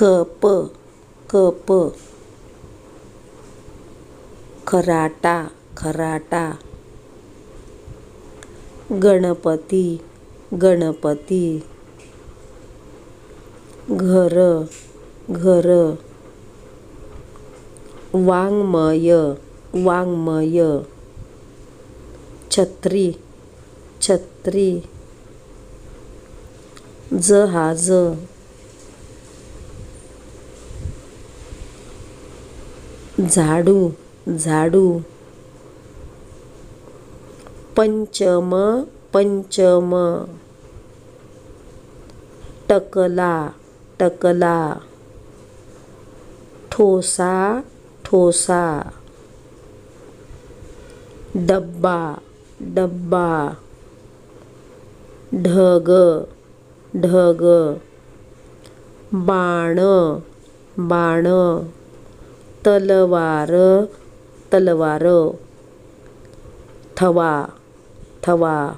Cup cup, खराटा खराटा, Ganpati Ganpati, घर घर, वाङ्मय वाङ्मय, छत्री छत्री, जहाज झाडू झाडू, पंचम पंचम, टकला टकला, ठोसा ठोसा, डब्बा डब्बा, ढग ढग, बाण बाण, तलवार तलवार, थवा थवा,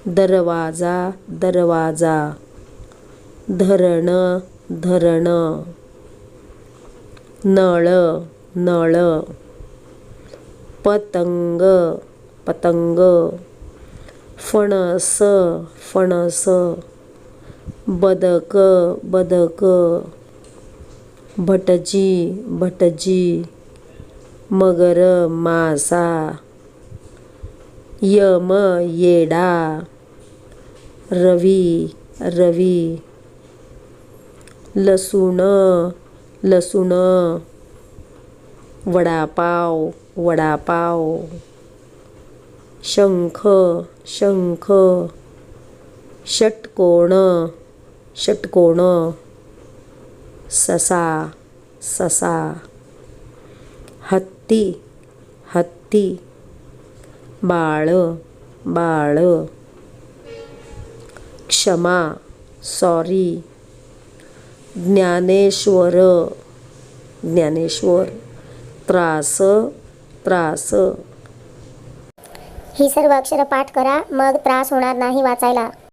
दरवाजा दरवाजा, धरण धरण, नळ नळ, पतंग पतंग, फणस फणस, बदक बदक, भटजी भटजी, मगर मासा, यम येडा, रवी रवी, लसूण लसूण, वडापाव वडापाव, शंख शंख, षटकोण षटकोण, ससा ससा, हत्ती हत्ती, बाळ बाळ, क्षमा सॉरी, ज्ञानेश्वर ज्ञानेश्वर, त्रास त्रास. ही सर्व अक्षरं पाठ करा, मग त्रास होणार नाही वाचायला.